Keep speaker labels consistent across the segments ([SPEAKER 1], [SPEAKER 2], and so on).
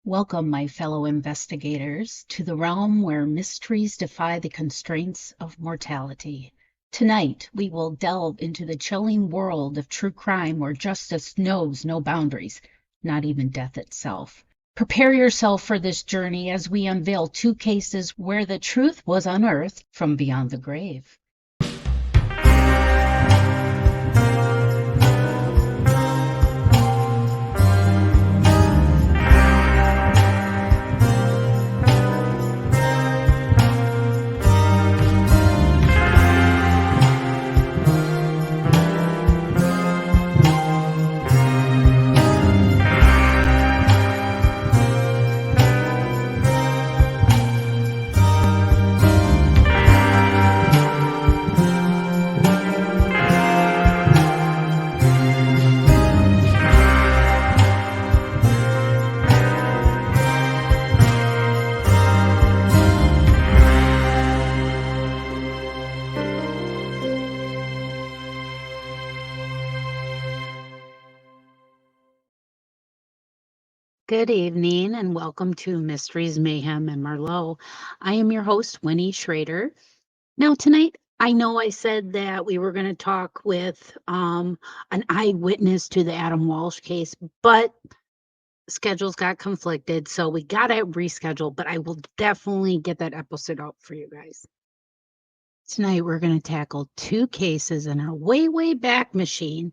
[SPEAKER 1] Welcome, my fellow investigators, to the realm where mysteries defy the constraints of mortality. Tonight, we will delve into the chilling world of true crime where justice knows no boundaries, not even death itself. Prepare yourself for this journey as we unveil two cases where the truth was unearthed from beyond the grave. Good evening and welcome to Mysteries, Mayhem, and Merlot. I am your host, Winnie Schrader. Now, tonight, I know I said that we were going to talk with an eyewitness to the Adam Walsh case, but schedules got conflicted, so we got to reschedule, but I will definitely get that episode out for you guys. Tonight, we're going to tackle two cases in our way, way back machine.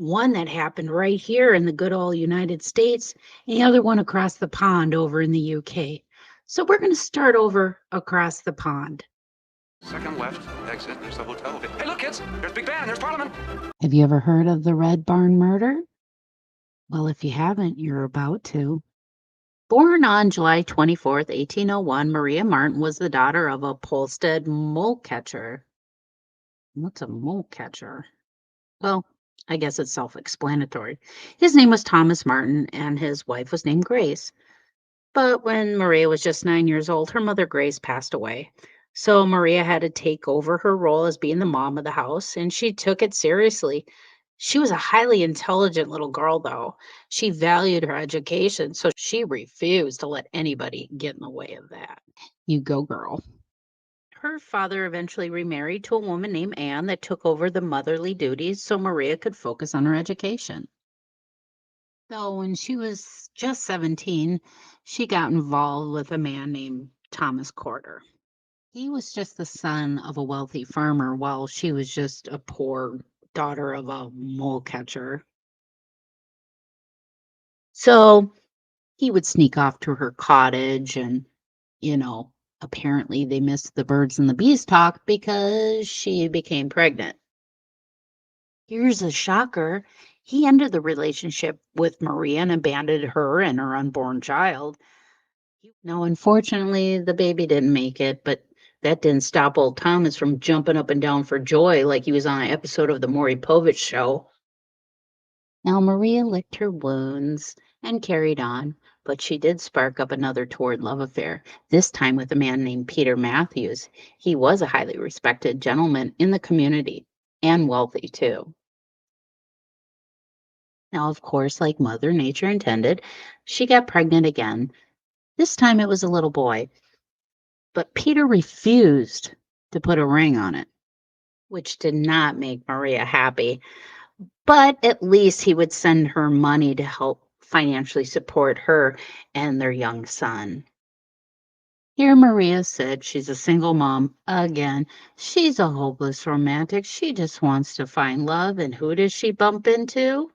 [SPEAKER 1] One that happened right here in the good old United States, and the other one across the pond over in the UK. So we're going to start over across the pond.
[SPEAKER 2] Second left, exit, there's the hotel. Hey, look, kids, there's Big Ben, there's Parliament.
[SPEAKER 1] Have you ever heard of the Red Barn murder? Well, if you haven't, you're about to. Born on July 24th, 1801, Maria Martin was the daughter of a Polstead mole catcher. What's a mole catcher? Well, I guess it's self-explanatory. His name was Thomas Martin, and his wife was named Grace. But when Maria was just 9 years old, her mother Grace passed away. So Maria had to take over her role as being the mom of the house, and she took it seriously. She was a highly intelligent little girl, though. She valued her education, so she refused to let anybody get in the way of that. You go, girl. Her father eventually remarried to a woman named Anne that took over the motherly duties so Maria could focus on her education. So when she was just 17, she got involved with a man named Thomas Corder. He was just the son of a wealthy farmer while she was just a poor daughter of a mole catcher. So he would sneak off to her cottage and, apparently they missed the birds and the bees talk because she became pregnant. Here's a shocker. He ended the relationship with Maria and abandoned her and her unborn child. Now, unfortunately, the baby didn't make it, but that didn't stop old Thomas from jumping up and down for joy like he was on an episode of the Maury Povich show. Now, Maria licked her wounds and carried on, but she did spark up another toward love affair, this time with a man named Peter Matthews. He was a highly respected gentleman in the community and wealthy, too. Now, of course, like Mother Nature intended, she got pregnant again. This time it was a little boy, but Peter refused to put a ring on it, which did not make Maria happy. But at least he would send her money to help financially support her and their young son. Here Maria said she's a single mom again. She's a hopeless romantic. She just wants to find love. And who does she bump into?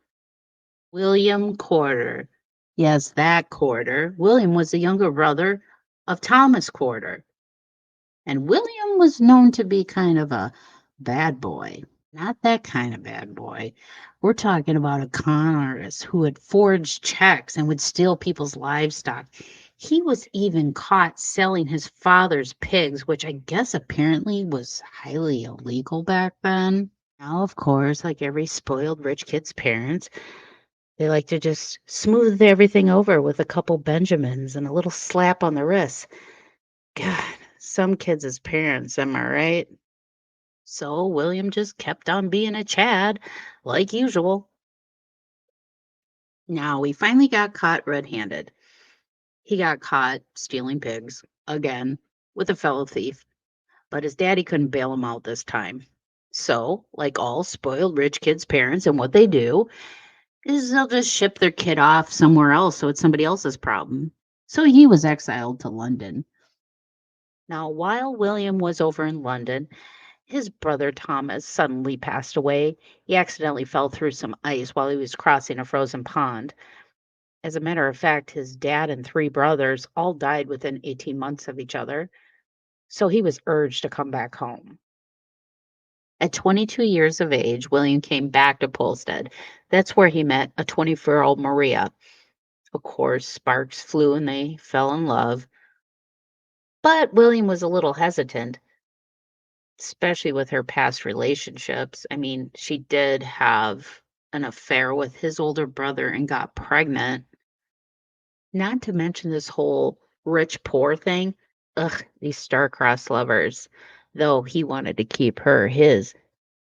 [SPEAKER 1] William Corder. Yes, that Corder. William was the younger brother of Thomas Corder. And William was known to be kind of a bad boy. Not that kind of bad boy. We're talking about a con artist who had forged checks and would steal people's livestock. He was even caught selling his father's pigs, which I guess apparently was highly illegal back then. Now, of course, like every spoiled rich kid's parents, they like to just smooth everything over with a couple Benjamins and a little slap on the wrist. God, some kids as parents, am I right? So William just kept on being a Chad, like usual. Now, we finally got caught red-handed. He got caught stealing pigs again with a fellow thief, but his daddy couldn't bail him out this time. So, like all spoiled rich kids' parents, and what they do is they'll just ship their kid off somewhere else so it's somebody else's problem. So he was exiled to London. Now, while William was over in London, his brother Thomas suddenly passed away. He accidentally fell through some ice while he was crossing a frozen pond. As a matter of fact, his dad and three brothers all died within 18 months of each other. So he was urged to come back home. At 22 years of age, William came back to Polstead. That's where he met a 24-year-old Maria. Of course, sparks flew and they fell in love. But William was a little hesitant, especially with her past relationships. I mean, she did have an affair with his older brother and got pregnant. Not to mention this whole rich poor thing. Ugh, these star-crossed lovers. Though he wanted to keep her his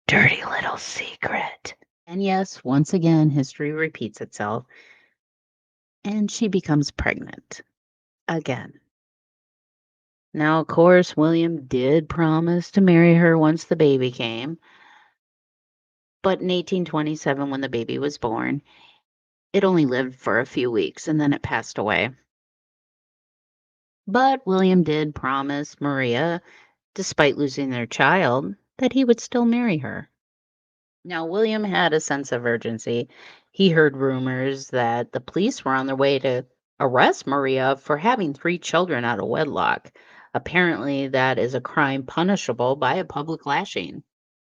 [SPEAKER 1] dirty little secret. And yes, once again, history repeats itself. And she becomes pregnant again. Now, of course, William did promise to marry her once the baby came. But in 1827, when the baby was born, it only lived for a few weeks and then it passed away. But William did promise Maria, despite losing their child, that he would still marry her. Now, William had a sense of urgency. He heard rumors that the police were on their way to arrest Maria for having three children out of wedlock. Apparently, that is a crime punishable by a public lashing.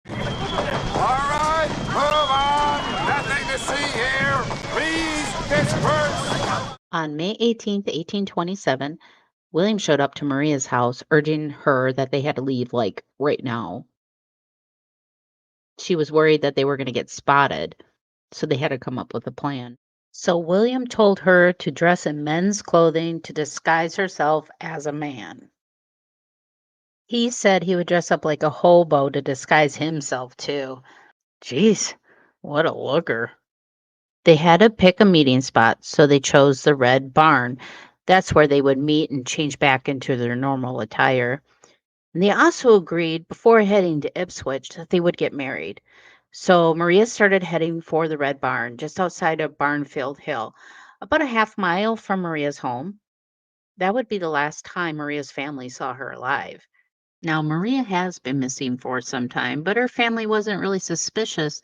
[SPEAKER 3] All right, move on. Nothing to see here. Please disperse.
[SPEAKER 1] On May 18th, 1827, William showed up to Maria's house, urging her that they had to leave, like, right now. She was worried that they were going to get spotted, so they had to come up with a plan. So William told her to dress in men's clothing to disguise herself as a man. He said he would dress up like a hobo to disguise himself, too. Jeez, what a looker. They had to pick a meeting spot, so they chose the Red Barn. That's where they would meet and change back into their normal attire. And they also agreed before heading to Ipswich that they would get married. So Maria started heading for the Red Barn just outside of Barnfield Hill, about a half mile from Maria's home. That would be the last time Maria's family saw her alive. Now, Maria has been missing for some time, but her family wasn't really suspicious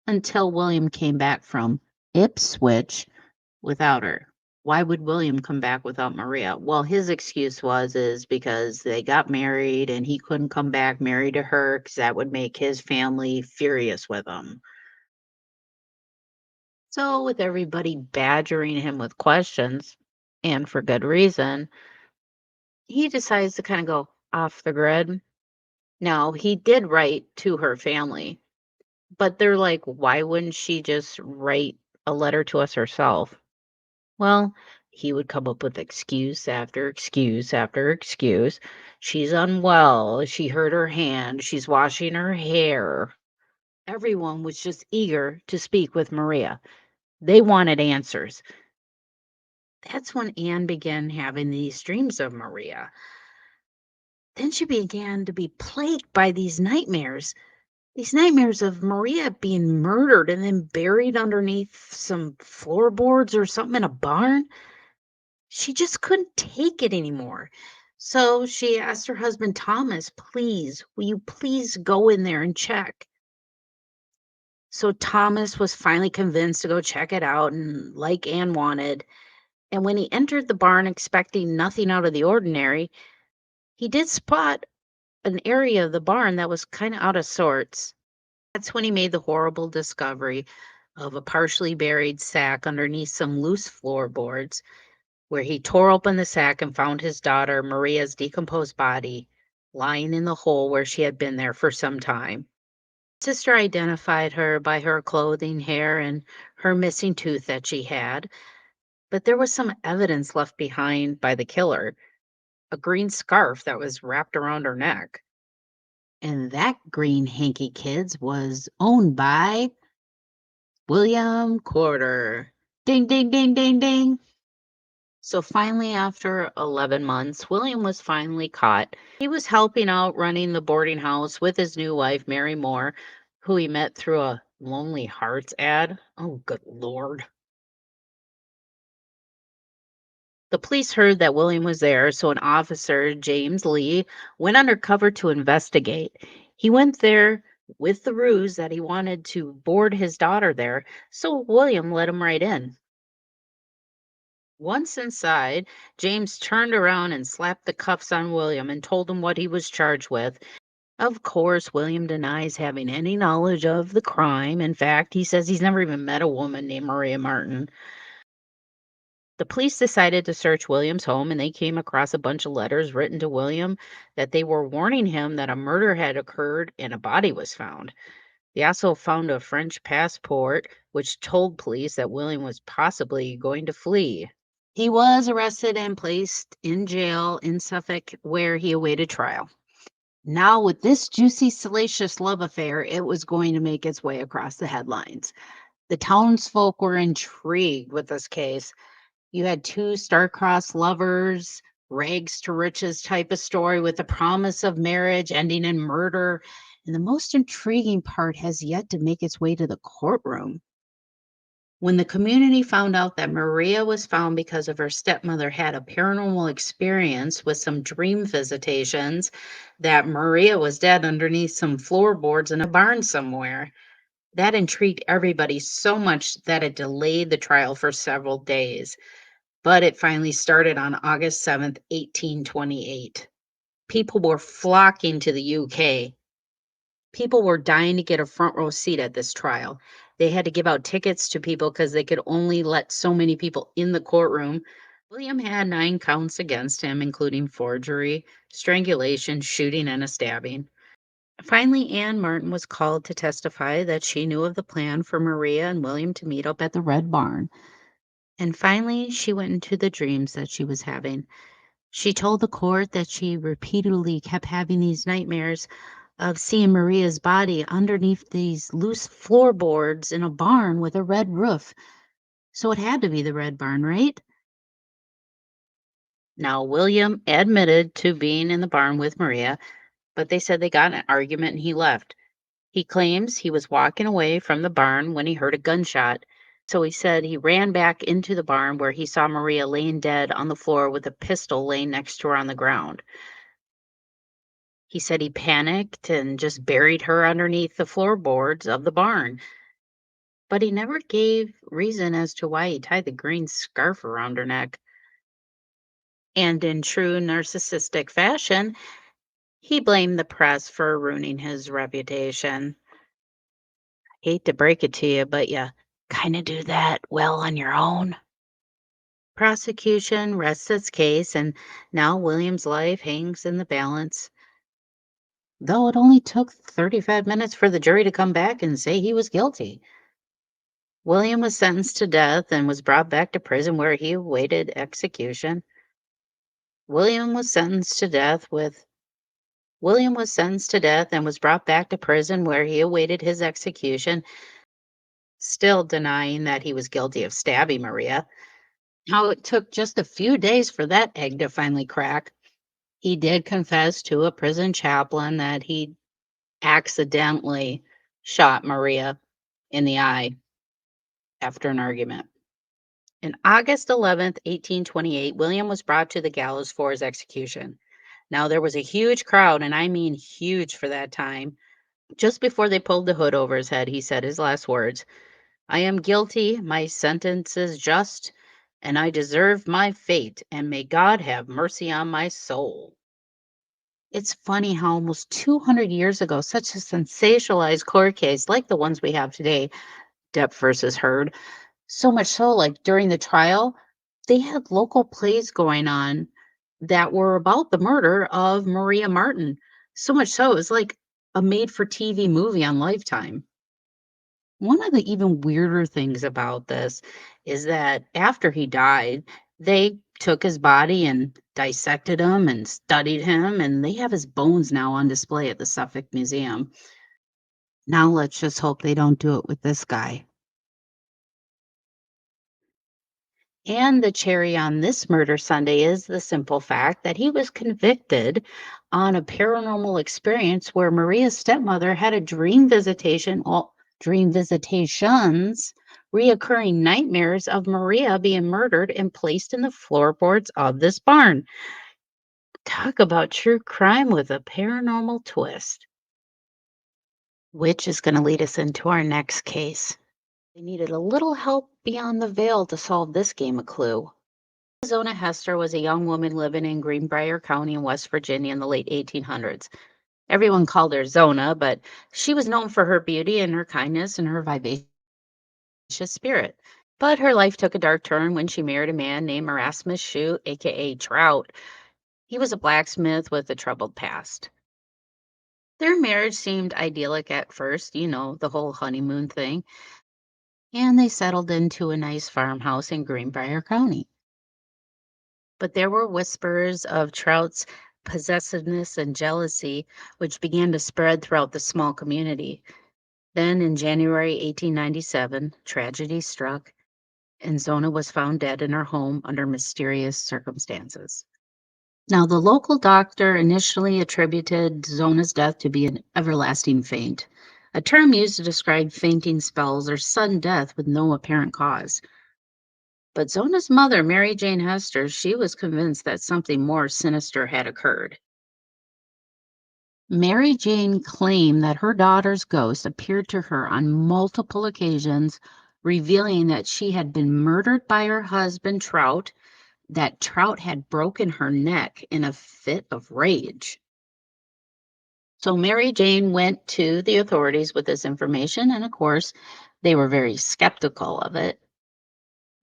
[SPEAKER 1] until William came back from Ipswich without her. Why would William come back without Maria? Well, his excuse is because they got married and he couldn't come back married to her because that would make his family furious with him. So, with everybody badgering him with questions, and for good reason, he decides to kind of go off the grid. Now, he did write to her family, but they're like, why wouldn't she just write a letter to us herself? Well, he would come up with excuse after excuse after excuse. She's unwell. She hurt her hand. She's washing her hair. Everyone was just eager to speak with Maria. They wanted answers. That's when Anne began having these dreams of Maria. Then she began to be plagued by these nightmares of Maria being murdered and then buried underneath some floorboards or something in a barn. She just couldn't take it anymore. So she asked her husband, Thomas, please, will you please go in there and check? So Thomas was finally convinced to go check it out, and like Anne wanted. And when he entered the barn expecting nothing out of the ordinary, he did spot an area of the barn that was kind of out of sorts. That's when he made the horrible discovery of a partially buried sack underneath some loose floorboards, where he tore open the sack and found his daughter Maria's decomposed body lying in the hole where she had been there for some time. Sister identified her by her clothing, hair, and her missing tooth that she had, but there was some evidence left behind by the killer, a green scarf that was wrapped around her neck. And that green hanky, kids, was owned by William Corder. Ding, ding, ding, ding, ding. So finally, after 11 months, William was finally caught. He was helping out running the boarding house with his new wife, Mary Moore, who he met through a Lonely Hearts ad. Oh, good Lord. The police heard that William was there, so an officer, James Lee, went undercover to investigate. He went there with the ruse that he wanted to board his daughter there, so William let him right in. Once inside, James turned around and slapped the cuffs on William and told him what he was charged with. Of course, William denies having any knowledge of the crime. In fact, he says he's never even met a woman named Maria Martin. The police decided to search William's home and they came across a bunch of letters written to William that they were warning him that a murder had occurred and a body was found. They also found a French passport, which told police that William was possibly going to flee. He was arrested and placed in jail in Suffolk, where he awaited trial. Now, with this juicy, salacious love affair, it was going to make its way across the headlines. The townsfolk were intrigued with this case. You had two star-crossed lovers, rags to riches type of story with the promise of marriage ending in murder. And the most intriguing part has yet to make its way to the courtroom. When the community found out that Maria was found because of her stepmother had a paranormal experience with some dream visitations, that Maria was dead underneath some floorboards in a barn somewhere, that intrigued everybody so much that it delayed the trial for several days. But it finally started on August 7th, 1828. People were flocking to the UK. People were dying to get a front row seat at this trial. They had to give out tickets to people because they could only let so many people in the courtroom. William had 9 counts against him, including forgery, strangulation, shooting, and a stabbing. Finally, Anne Martin was called to testify that she knew of the plan for Maria and William to meet up at the Red Barn. And finally, she went into the dreams that she was having. She told the court that she repeatedly kept having these nightmares of seeing Maria's body underneath these loose floorboards in a barn with a red roof. So it had to be the Red Barn, right? Now, William admitted to being in the barn with Maria, but they said they got in an argument and he left. He claims he was walking away from the barn when he heard a gunshot. So he said he ran back into the barn where he saw Maria laying dead on the floor with a pistol laying next to her on the ground. He said he panicked and just buried her underneath the floorboards of the barn. But he never gave reason as to why he tied the green scarf around her neck. And in true narcissistic fashion, he blamed the press for ruining his reputation. Hate to break it to you, but you kind of do that well on your own. Prosecution rests its case, and now William's life hangs in the balance. Though it only took 35 minutes for the jury to come back and say he was guilty. William was sentenced to death and was brought back to prison where he awaited execution. William was sentenced to death and was brought back to prison where he awaited his execution, still denying that he was guilty of stabbing Maria. How it took just a few days for that egg to finally crack. He did confess to a prison chaplain that he accidentally shot Maria in the eye after an argument. On August 11th, 1828, William was brought to the gallows for his execution. Now, there was a huge crowd, and I mean huge for that time. Just before they pulled the hood over his head, he said his last words, "I am guilty, my sentence is just, and I deserve my fate, and may God have mercy on my soul." It's funny how almost 200 years ago, such a sensationalized court case like the ones we have today, Depp versus Heard, so much so, like during the trial, they had local plays going on that were about the murder of Maria Martin. So much so, it was like a made for TV movie on Lifetime. One of the even weirder things about this is that after he died, they took his body and dissected him and studied him, and they have his bones now on display at the Suffolk Museum. Now let's just hope they don't do it with this guy. And the cherry on this murder Sunday is the simple fact that he was convicted on a paranormal experience where Maria's stepmother had a dream visitations, reoccurring nightmares of Maria being murdered and placed in the floorboards of this barn. Talk about true crime with a paranormal twist, which is going to lead us into our next case. They needed a little help beyond the veil to solve this game of Clue. Zona Hester was a young woman living in Greenbrier County in West Virginia in the late 1800s. Everyone called her Zona, but she was known for her beauty and her kindness and her vivacious spirit. But her life took a dark turn when she married a man named Erasmus Shue, aka Trout. He was a blacksmith with a troubled past. Their marriage seemed idyllic at first, the whole honeymoon thing, and they settled into a nice farmhouse in Greenbrier County. But there were whispers of Trout's possessiveness and jealousy, which began to spread throughout the small community. Then, in January 1897, tragedy struck, and Zona was found dead in her home under mysterious circumstances. Now, the local doctor initially attributed Zona's death to be an everlasting faint, a term used to describe fainting spells or sudden death with no apparent cause. But Zona's mother, Mary Jane Hester, she was convinced that something more sinister had occurred. Mary Jane claimed that her daughter's ghost appeared to her on multiple occasions, revealing that she had been murdered by her husband, Trout, that Trout had broken her neck in a fit of rage. So Mary Jane went to the authorities with this information, and of course, they were very skeptical of it.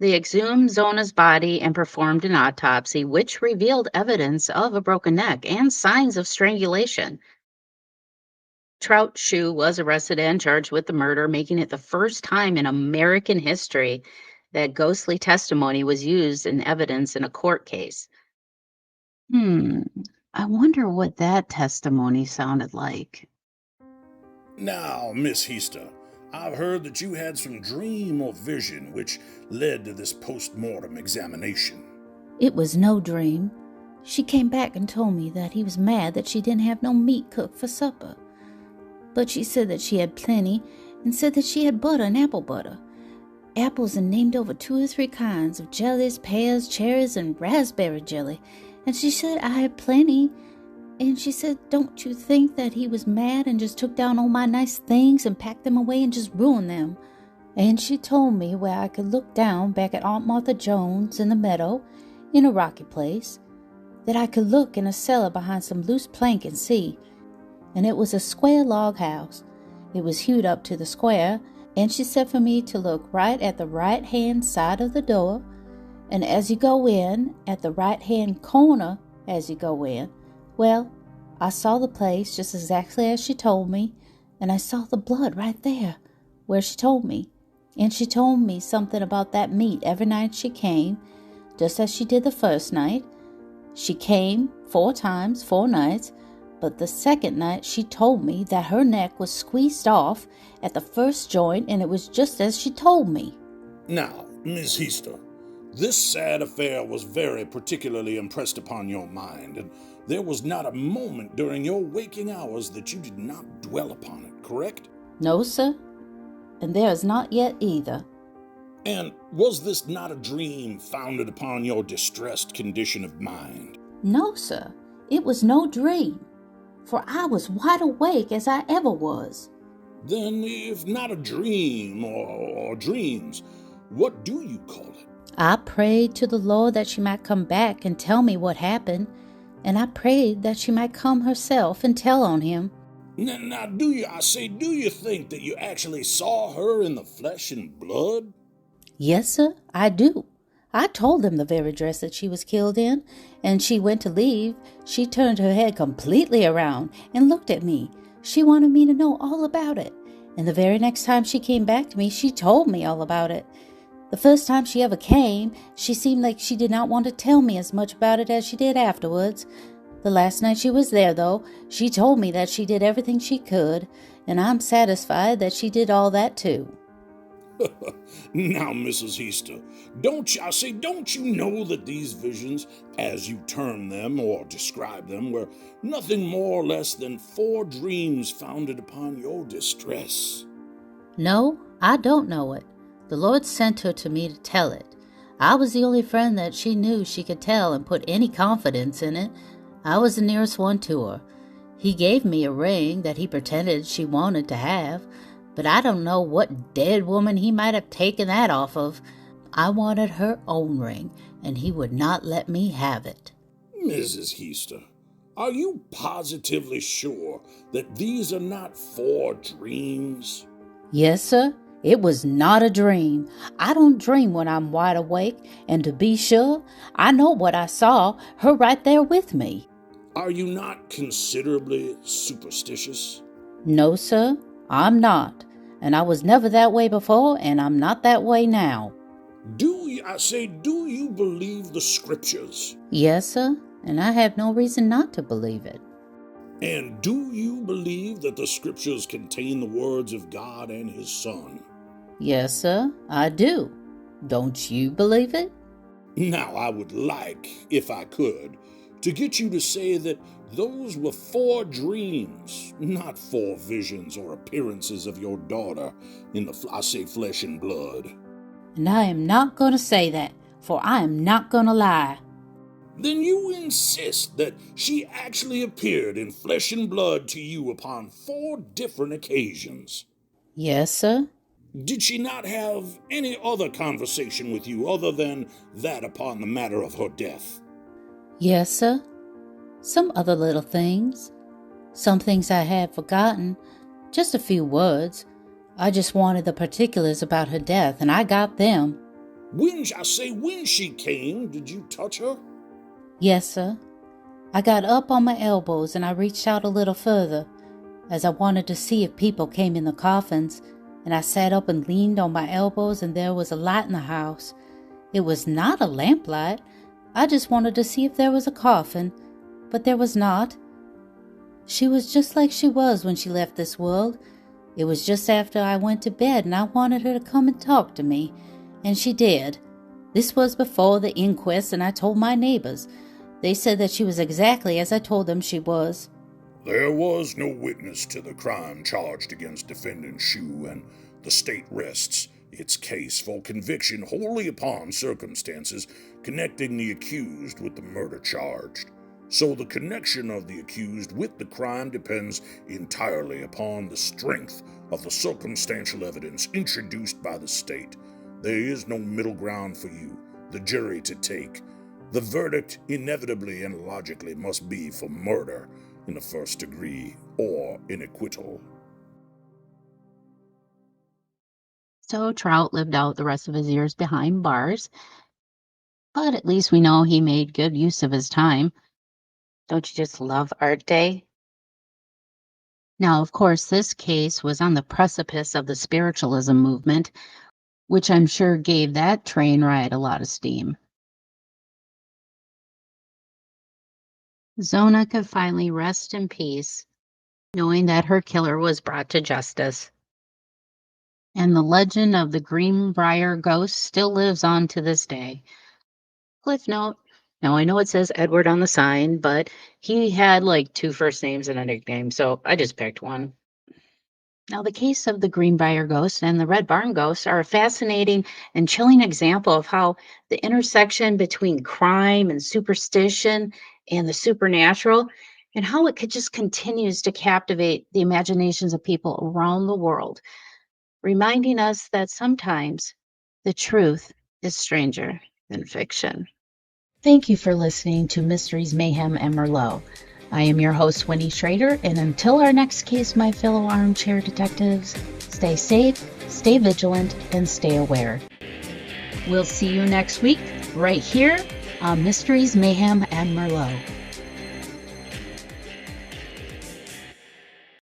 [SPEAKER 1] They exhumed Zona's body and performed an autopsy, which revealed evidence of a broken neck and signs of strangulation. Trout Shue was arrested and charged with the murder, making it the first time in American history that ghostly testimony was used in evidence in a court case. I wonder what that testimony sounded like.
[SPEAKER 4] Now, Miss Hester, I've heard that you had some dream or vision which led to this post-mortem examination.
[SPEAKER 5] It was no dream. She came back and told me that he was mad that she didn't have no meat cooked for supper. But she said that she had plenty and said that she had butter and apple butter. Apples and named over 2 or 3 kinds of jellies, pears, cherries, and raspberry jelly. And she said I had plenty. And she said, don't you think that he was mad and just took down all my nice things and packed them away and just ruined them? And she told me where I could look down back at Aunt Martha Jones in the meadow, in a rocky place, that I could look in a cellar behind some loose plank and see. And it was a square log house. It was hewed up to the square, and she said for me to look right at the right-hand side of the door, and as you go in, at the right-hand corner as you go in. Well, I saw the place just exactly as she told me, and I saw the blood right there, where she told me. And she told me something about that meat every night she came, just as she did the first night. She came 4 times, 4 nights, but the second night she told me that her neck was squeezed off at the first joint, and it was just as she told me.
[SPEAKER 4] Now, Miss Hester, this sad affair was very particularly impressed upon your mind, and there was not a moment during your waking hours that you did not dwell upon it, correct?
[SPEAKER 5] No, sir, and there is not yet either.
[SPEAKER 4] And was this not a dream founded upon your distressed condition of mind?
[SPEAKER 5] No, sir, it was no dream, for I was wide awake as I ever was.
[SPEAKER 4] Then, if not a dream or dreams, what do you call it?
[SPEAKER 5] I prayed to the Lord that she might come back and tell me what happened, and I prayed that she might come herself and tell on him.
[SPEAKER 4] Now, do you think that you actually saw her in the flesh and blood?
[SPEAKER 5] Yes, sir, I do. I told them the very dress that she was killed in, and she went to leave. She turned her head completely around and looked at me. She wanted me to know all about it, and the very next time she came back to me, she told me all about it. The first time she ever came, she seemed like she did not want to tell me as much about it as she did afterwards. The last night she was there, though, she told me that she did everything she could, and I'm satisfied that she did all that too.
[SPEAKER 4] Now, Mrs. Heaster, don't you know that these visions, as you term them or describe them, were nothing more or less than 4 dreams founded upon your distress?
[SPEAKER 5] No, I don't know it. The Lord sent her to me to tell it. I was the only friend that she knew she could tell and put any confidence in it. I was the nearest one to her. He gave me a ring that he pretended she wanted to have, but I don't know what dead woman he might have taken that off of. I wanted her own ring, and he would not let me have it.
[SPEAKER 4] Mrs. Heaster, are you positively sure that these are not 4 dreams?
[SPEAKER 5] Yes, sir. It was not a dream. I don't dream when I'm wide awake, and to be sure, I know what I saw, her right there with me.
[SPEAKER 4] Are you not considerably superstitious?
[SPEAKER 5] No, sir, I'm not. And I was never that way before, and I'm not that way now.
[SPEAKER 4] Do you believe the scriptures?
[SPEAKER 5] Yes, sir, and I have no reason not to believe it.
[SPEAKER 4] And do you believe that the scriptures contain the words of God and His Son?
[SPEAKER 5] Yes, sir, I do. Don't you believe it?
[SPEAKER 4] Now, I would like, if I could, to get you to say that those were 4 dreams, not 4 visions or appearances of your daughter in the flesh and blood.
[SPEAKER 5] And I am not going to say that, for I am not going to lie.
[SPEAKER 4] Then you insist that she actually appeared in flesh and blood to you upon 4 different occasions?
[SPEAKER 5] Yes, sir.
[SPEAKER 4] Did she not have any other conversation with you other than that upon the matter of her death?
[SPEAKER 5] Yes, sir. Some other little things. Some things I had forgotten. Just a few words. I just wanted the particulars about her death, and I got them.
[SPEAKER 4] When she came, did you touch her?
[SPEAKER 5] Yes, sir. I got up on my elbows and I reached out a little further, as I wanted to see if people came in the coffins, and I sat up and leaned on my elbows, and there was a light in the house. It was not a lamplight. I just wanted to see if there was a coffin, but there was not. She was just like she was when she left this world. It was just after I went to bed, and I wanted her to come and talk to me, and she did. This was before the inquest, and I told my neighbors. They said that she was exactly as I told them she was.
[SPEAKER 4] There was no witness to the crime charged against Defendant Shu, and the state rests its case for conviction wholly upon circumstances connecting the accused with the murder charged. So the connection of the accused with the crime depends entirely upon the strength of the circumstantial evidence introduced by the state. There is no middle ground for you, the jury, to take. The verdict inevitably and logically must be for murder in the first degree or in acquittal.
[SPEAKER 1] So Trout lived out the rest of his years behind bars, but at least we know he made good use of his time. Don't you just love Art Day? Now, of course, this case was on the precipice of the spiritualism movement, which I'm sure gave that train ride a lot of steam. Zona could finally rest in peace, knowing that her killer was brought to justice. And the legend of the Greenbrier ghost still lives on to this day. Cliff note. Now, I know it says Edward on the sign, but he had like 2 first names and a nickname, so I just picked one. Now, the case of the Greenbrier ghost and the Red Barn ghost are a fascinating and chilling example of how the intersection between crime and superstition and the supernatural, and how it just continues to captivate the imaginations of people around the world, reminding us that sometimes the truth is stranger than fiction. Thank you for listening to Mysteries, Mayhem, and Merlot. I am your host, Winnie Schrader, and until our next case, my fellow armchair detectives, stay safe, stay vigilant, and stay aware. We'll see you next week, right here on Mysteries, Mayhem, and Merlot.